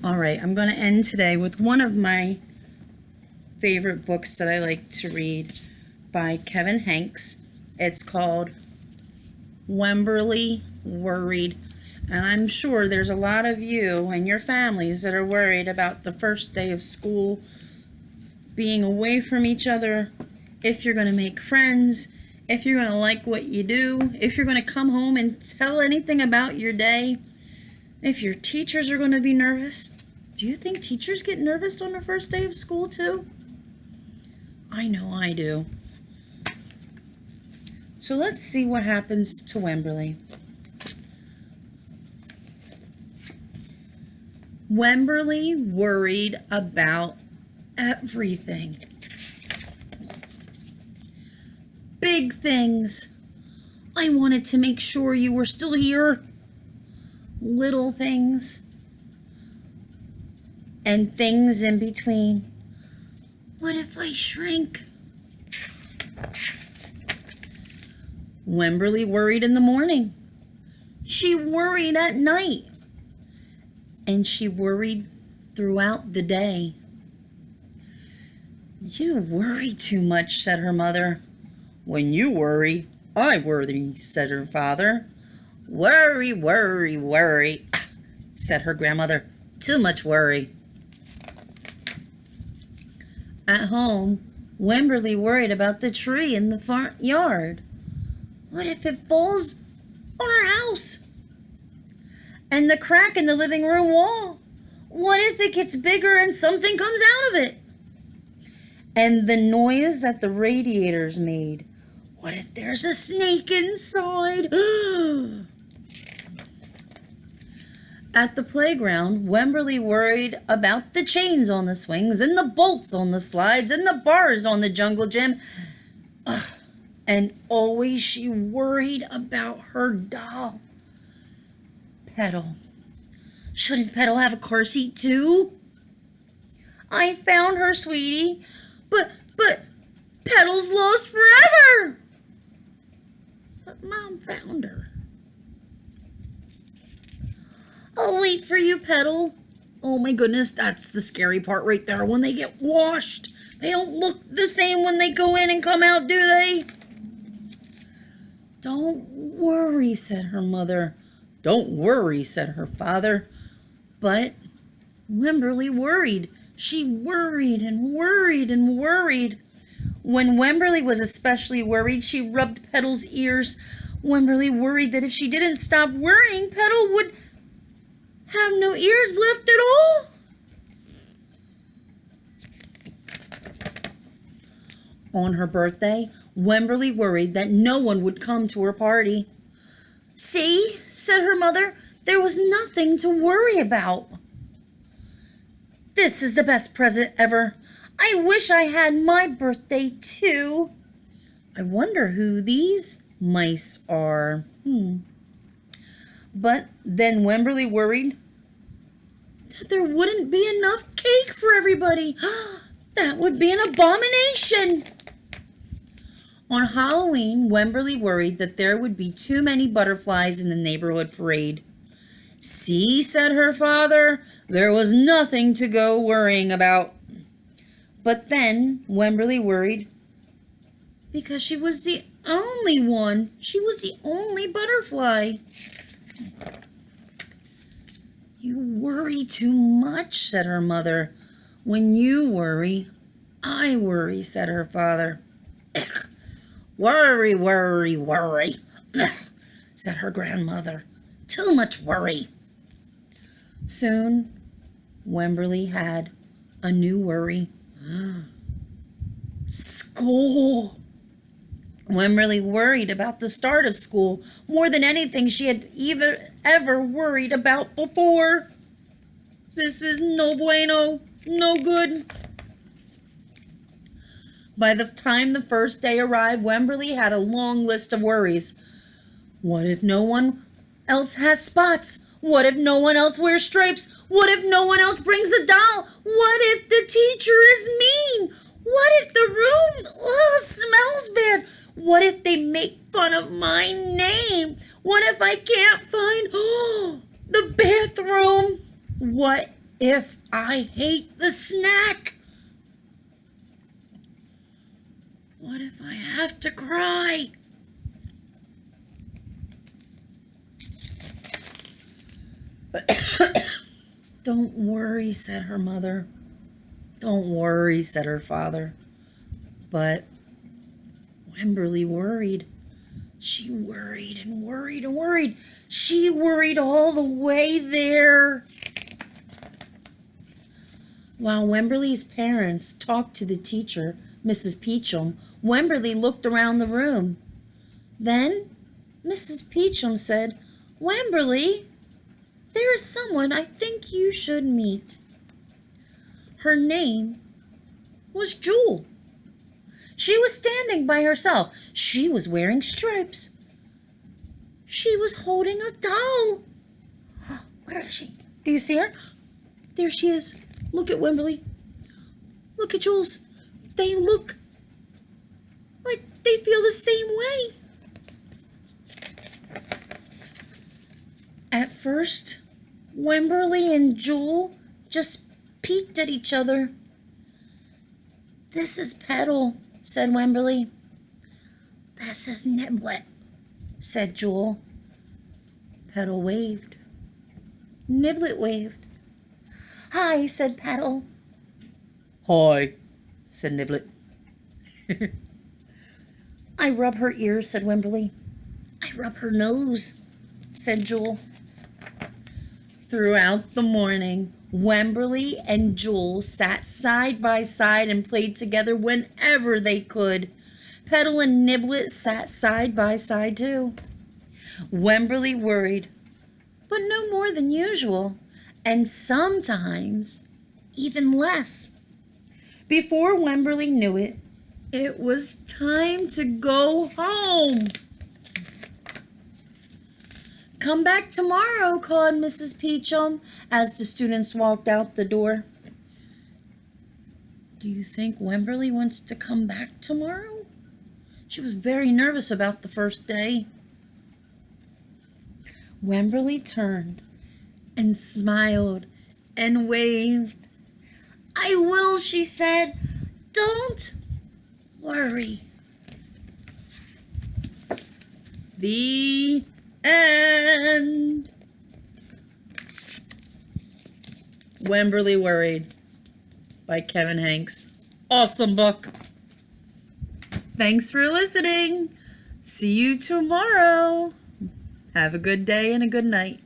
All right, I'm going to end today with one of my favorite books that I like to read by Kevin Henkes. It's called Wemberly Worried. And I'm sure there's a lot of you and your families that are worried about the first day of school, being away from each other, if you're going to make friends, if you're going to like what you do, if you're going to come home and tell anything about your day, if your teachers are going to be nervous. Do you think teachers get nervous on the first day of school too? I know I do. So let's see what happens to Wemberly. Wemberly worried about everything. Big things. I wanted to make sure you were still here. Little things. And things in between. What if I shrink? Wemberly worried in the morning. She worried at night. And she worried throughout the day. You worry too much, said her mother. When you worry, I worry, said her father. Worry, worry, worry, said her grandmother. Too much worry. At home, Wemberly worried about the tree in the front yard. What if it falls on our house? And the crack in the living room wall? What if it gets bigger and something comes out of it? And the noise that the radiators made. What if there's a snake inside? At the playground, Wemberly worried about the chains on the swings and the bolts on the slides and the bars on the jungle gym. And always she worried about her doll. Petal. Shouldn't Petal have a car seat too? I found her, sweetie, but Petal's lost forever. But Mom found her. I'll wait for you, Petal. Oh my goodness, that's the scary part right there. When they get washed, they don't look the same when they go in and come out, do they? Don't worry, said her mother. Don't worry, said her father. But Wemberly worried. She worried and worried and worried. When Wemberly was especially worried, she rubbed Petal's ears. Wemberly worried that if she didn't stop worrying, Petal would have no ears left at all. On her birthday, Wemberly worried that no one would come to her party. See, said her mother, there was nothing to worry about. This is the best present ever. I wish I had my birthday too. I wonder who these mice are. But then Wemberly worried that there wouldn't be enough cake for everybody. That would be an abomination. On Halloween, Wemberly worried that there would be too many butterflies in the neighborhood parade. See, said her father, there was nothing to go worrying about. But then Wemberly worried because she was the only one. She was the only butterfly. You worry too much, said her mother. When you worry, I worry, said her father. Ugh. Worry, worry, worry, said her grandmother. Too much worry. Soon, Wemberly had a new worry. School. Wemberly worried about the start of school more than anything she had ever worried about before. This is no bueno, no good. By the time the first day arrived, Wemberly had a long list of worries. What if no one else has spots? What if no one else wears stripes? What if no one else brings a doll? What if the teacher is mean? What if the room smells bad? What if they make fun of my name? What if I can't find the bathroom? What if I hate the snack? What if I have to cry? Don't worry, said her mother. Don't worry, said her father. But Wemberly worried. She worried and worried and worried. She worried all the way there. While Wemberly's parents talked to the teacher, Mrs. Peachum, Wemberly looked around the room. Then Mrs. Peachum said, "Wemberly, there is someone I think you should meet." Her name was Jewel. She was standing by herself. She was wearing stripes. She was holding a doll. Where is she? Do you see her? There she is. Look at Wemberly. Look at Jules. They look like they feel the same way. At first, Wemberly and Jewel just peeked at each other. "This is Petal," said Wemberly. "This is Niblet," said Jewel. Petal waved. Niblet waved. "Hi," said Petal. "Hi," said Niblet. "I rub her ears," said Wemberly. "I rub her nose," said Jewel. Throughout the morning, Wemberly and Jewel sat side by side and played together whenever they could. Petal and Niblet sat side by side too. Wemberly worried, but no more than usual, and sometimes even less. Before Wemberly knew it, it was time to go home. "Come back tomorrow," called Mrs. Peachum as the students walked out the door. Do you think Wemberly wants to come back tomorrow? She was very nervous about the first day. Wemberly turned and smiled and waved. "I will," she said. "Don't worry." The end. Wemberly Worried by Kevin Henkes. Awesome book. Thanks for listening. See you tomorrow. Have a good day and a good night.